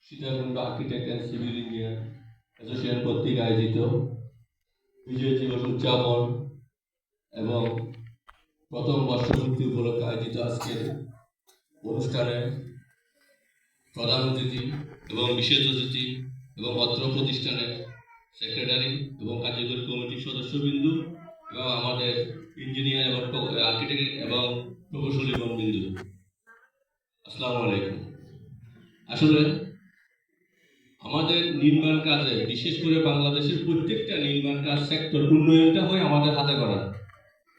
Sitakunda architect and civil engineer association কর্তৃক আয়োজিত বিজয় দিবস উদযাপন এবং প্রথম বর্ষপূর্তি উপলক্ষে আয়োজিত আজকের অনুষ্ঠানে প্রধান অতিথি এবং বিশেষ অতিথি এবং অত্র প্রতিষ্ঠানের সেক্রেটারি এবং কার্যকরী কমিটির সদস্যবৃন্দ এবং আমাদের ইঞ্জিনিয়ার এবং আর্কিটেক্ট এবং প্রকৌশলীগণ বিন্দু, আসসালামু আলাইকুম। আসলে আমাদের নির্মাণ কাজে, বিশেষ করে বাংলাদেশের প্রত্যেকটা নির্মাণ কাজ সেক্টর উন্নয়নটা হয় আমাদের হাতে করা।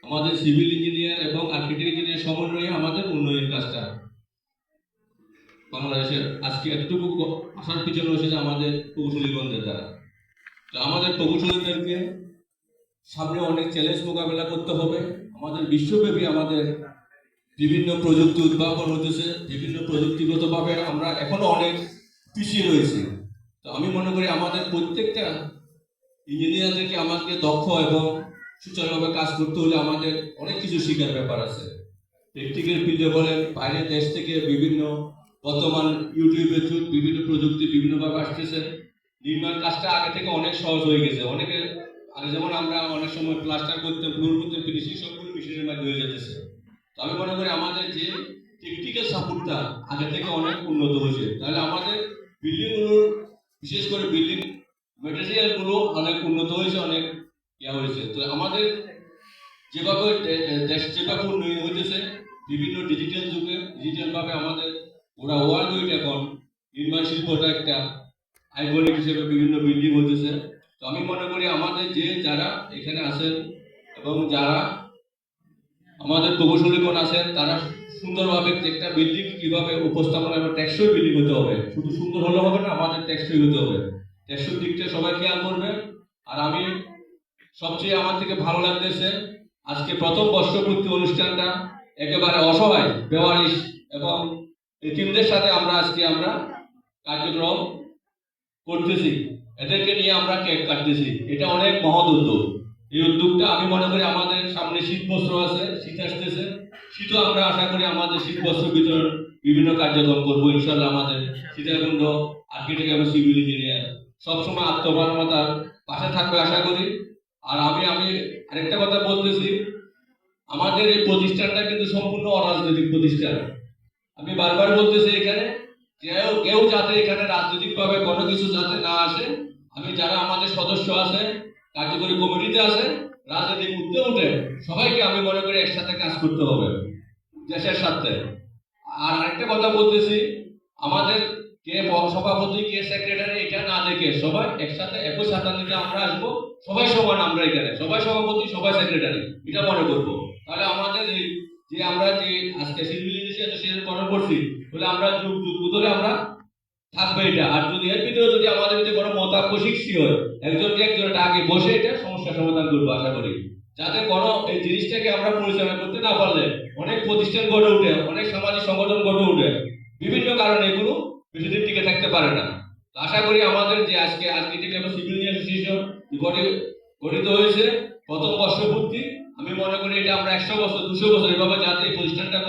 আমাদের সিভিল ইঞ্জিনিয়ার এবং আর্কিটেক্ট ইঞ্জিনিয়ার সমন্বয়ে আমাদের উন্নয়ন কাজটা বাংলাদেশের আজকে এতটুকু আসার পিছনে হচ্ছে আমাদের প্রকৌশলীগণদের দ্বারা। তো আমাদের প্রকৌশলীদেরকে সামনে অনেক চ্যালেঞ্জ মোকাবেলা করতে হবে। আমাদের বিশ্বব্যাপী আমাদের বিভিন্ন প্রযুক্তি উদ্ভাবন হতেছে, বিভিন্ন প্রযুক্তিগতভাবে আমরা এখনো অনেক পিছিয়ে রয়েছি। তো আমি মনে করি আমাদের প্রত্যেকটা ইঞ্জিনিয়ারদেরকে আমাকে দক্ষ এবং সুচারুভাবে কাজ করতে হলে আমাদের অনেক কিছু শেখার ব্যাপার আছে। টেকনিক্যাল ফিল্ডে বলেন, বাইরের দেশ থেকে বিভিন্ন বর্তমান ইউটিউবের যুগ, বিভিন্ন প্রযুক্তি বিভিন্নভাবে আসতেছে। নির্মাণ কাজটা আগে থেকে অনেক সহজ হয়ে গেছে। অনেকে আগে যেমন আমরা অনেক সময় প্লাস্টার করতে, ফ্লোর করতে, ফিনিশিং সবগুলো মেশিনের মাধ্যমে হয়ে যেতেছে। তো আমি মনে করি আমাদের যে টেকনিক্যাল সাপোর্টটা আগে থেকে অনেক উন্নত হয়েছে। তাহলে আমাদের বিল্ডিংগুলোর, বিশেষ করে বিল্ডিং মেটেরিয়ালগুলো অনেক উন্নত হয়েছে, অনেক হয়েছে। তো আমাদের যেভাবে দেশ যেভাবে উন্নয়ন হইতেছে বিভিন্ন ডিজিটাল যুগে, ডিজিটালভাবে আমাদের ওরা ওয়ার্ল্ড ওয়াইড এখন নির্মাণ শিল্পটা একটা আইকনিক হিসেবে বিভিন্ন বিল্ডিং হইতেছে। তো আমি মনে করি আমাদের যে যারা এখানে আছেন এবং যারা আমাদের প্রকৌশলীগণ আছেন, তারা সুন্দরভাবে একটা বিল্ডিং কিভাবে উপস্থাপনা এবং টেকসই বিল্ডিং হতে হবে। শুধু সুন্দর হলে হবে না, আমাদের টেকসই হতে হবে। টেকসই দিকটা সবাই খেয়াল করবে। আর আমি সবচেয়ে আমার থেকে ভালো লাগতেছে আজকে প্রথম বর্ষপূর্তি অনুষ্ঠানটা একেবারে অসহায়, বেওয়ারিশ এবং এতিমদের সাথে আজকে আমরা কার্যক্রম করতেছি। এদেরকে নিয়ে আমরা কেক কাটতেছি। এটা অনেক মহৎ উদ্যোগ। এই উদ্যোগটা আমি মনে করি আমাদের সামনে শীত বস্ত্র আছে, শীত আসতেছে, শীতও আমরা আশা করি আমাদের শীত বস্ত্র বিতরণ বিভিন্ন কার্যক্রম করবো ইনশাল্লাহ। আমাদের সীতাকুণ্ড আর্কিটেক্ট এবং সিভিল ইঞ্জিনিয়ার সবসময় আত্মমানবতার পাশে থাকবে আশা করি। আর আমি আরেকটা কথা বলতেছি, আমাদের এই প্রতিষ্ঠানটা কিন্তু সম্পূর্ণ অরাজনৈতিক প্রতিষ্ঠান। আমি বারবার বলতেছি এখানে কেউ যাতে এখানে রাজনৈতিকভাবে কোনো কিছু যাতে না আসে। আমি যারা আমাদের সদস্য আছে, কার্যকরী কমিটিতে আছে, রাজনৈতিক উঠতে উঠে সবাইকে আমি মনে করি একসাথে কাজ করতে হবে দেশের সাথে। আর আরেকটা কথা বলতেছি, আমাদের কে সভাপতি কে সেক্রেটারি এটা না দেখে সবাই একসাথে একই ছাতানিতে আমরা আসবো, সবাই সমান। আমরা এখানে সবাই সভাপতি, সবাই সেক্রেটারি, এটা মনে করবো। তাহলে আমাদের যে আমরা যে আজকে সিভিল ইঞ্জিনিয়ার গঠন করছি, বলে আমরা যুগ যুগ ধরে আমরা থাকবে এটা। আর যদি এর ভিতরে যদি আমাদের ভিতরে কোনো মতামত সৃষ্টি হয়, একজনের আগে বসে এটা সমস্যা সমাধান করবো আশা করি। যাতে কোনো এই জিনিসটাকে আমরা পরিচালনা করতে না পারলে অনেক প্রতিষ্ঠান গড়ে উঠে, অনেক সামাজিক সংগঠন গড়ে উঠে, বিভিন্ন কারণে এগুলো বেশিদিন টিকে থাকতে পারে না। আশা করি আমাদের যে আজকে আর্কিটেক্ট এবং সিভিল ইঞ্জিনিয়ার অ্যাসোসিয়েশন গঠিত হয়েছে প্রথম বর্ষপূর্তি, আমি মনে করি এটা আমরা 100 বছর 200 বছর এভাবে যাতে এই প্রতিষ্ঠানটা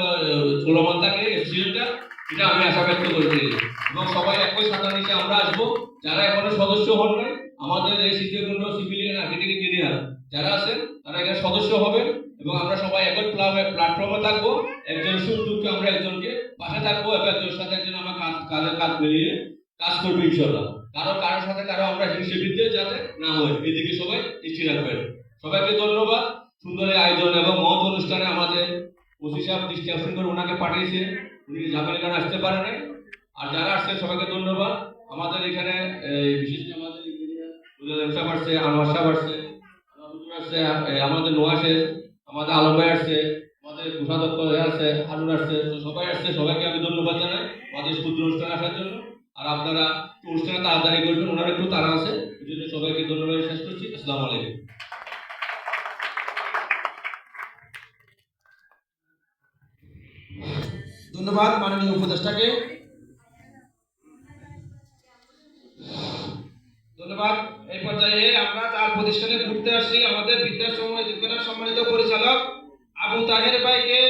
চলমান থাকে, অ্যাসোসিয়েশনটা, এটা আমি আশা ব্যক্ত করছি। এবং সবাই একই ছাতার নিচে আমরা আসবো। যারা এখনো সদস্য হন নাই, আমাদের এই সীতাকুণ্ড সিভিল আর্কিটেক্ট ইঞ্জিনিয়ার যারা আছেন তারা এখানে সদস্য হবেন এবং আমরা সবাই একই প্ল্যাটফর্মে থাকবো। একজন সুখ দুঃখে আমরা একজনকে পাশে থাকবো এবং একজনের সাথে একজন আমার কাজ মিলিয়ে কাজ করবো ইনশাল্লাহ। কারোর সাথে কারো আমরা হিংসে বিদ্যে যাতে না হয়, এদিকে সবাই দৃষ্টি রাখবেন। সবাইকে ধন্যবাদ। সুন্দর আয়োজন এবং মহৎ অনুষ্ঠানে আমাদের ওসি সাহেব দৃষ্টি আকর্ষণ করে ওনাকে পাঠিয়েছে, উনি ঝামেলার কারণে আসতে পারেন নাই। আর যারা আসছেন সবাইকে ধন্যবাদ। আমাদের এখানে বিশেষ করে আমাদের ইঞ্জিনিয়ার সাহেব আসছে, আনোয়ার সাহেব আসছে, আমাদের নোয়াশের, আমাদের আলম ভাই আসছে, আমাদের কোষাধ্যক্ষ আসছে, হারুন আসছে, সবাই আসছে। সবাইকে আমি ধন্যবাদ জানাই আমাদের ক্ষুদ্র অনুষ্ঠানে আসার জন্য। আর আপনারা অনুষ্ঠানে তাড়াতাড়ি করবেন, ওনারা একটু তাড়া আছে, এই জন্য সবাইকে ধন্যবাদ শেষ করছি। আসসালামু আলাইকুম। ধন্যবাদ মাননীয় উপদেষ্টাকে। ধন্যবাদ। এই পর্যায়ে আমরা তার প্রতিষ্ঠানে ঘুরতে আসছি আমাদের বৃদ্ধাশ্রম এতিমখানার সম্মানিত পরিচালক আবু তাহের ভাইকে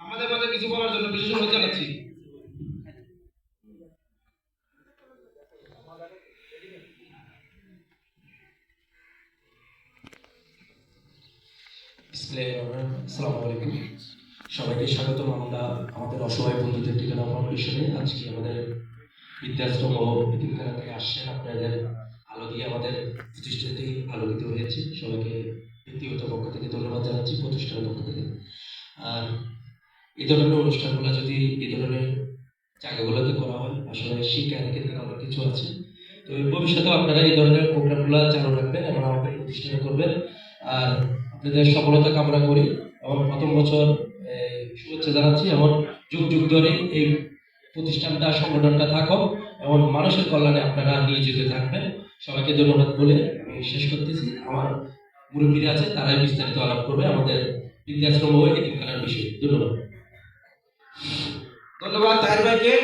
আমাদের মাঝে কিছু বলার জন্য বিশেষ অনুরোধ জানাচ্ছি। আসসালামু আলাইকুম, সবাইকে স্বাগতম। আমরা আমাদের অসহায় বন্ধুদের ঠিকানা ফাউন্ডেশনে আজকে আমাদের বৃদ্ধাশ্রম ও এতিমখানা থেকে আসছেন। আপনাদের আলো দিয়ে আমাদের প্রতিষ্ঠানটি আলোকিত হয়েছে। সবাইকে ব্যক্তিগত পক্ষ থেকে ধন্যবাদ জানাচ্ছি, প্রতিষ্ঠানের পক্ষ থেকে। আর এই ধরনের অনুষ্ঠানগুলো যদি এই ধরনের জায়গাগুলোতে করা হয়, আসলে শিক্ষার ক্ষেত্রে অনেক কিছু আছে। তো ভবিষ্যতেও আপনারা এই ধরনের প্রোগ্রামগুলো চালু রাখবেন এবং আমাদের প্রতিষ্ঠানে করবেন। আর আপনাদের সফলতা কামনা করি এবং প্রথম বছর শুভেচ্ছা জানাচ্ছি। এবং যুগ যুগ ধরে এই প্রতিষ্ঠানটা সংগঠনটা থাকুক এবং মানুষের কল্যাণে আপনারা নিয়োজিত থাকবেন। সবাইকে ধন্যবাদ বলে আমি শেষ করতেছি। আমার মুরব্বীরা আছে, তারাই বিস্তারিত আলাপ করবে আমাদের বৃদ্ধাশ্রম ও এতিমখানার বিষয়ে। ধন্যবাদ। ধন্যবাদ তাহের ভাইকে।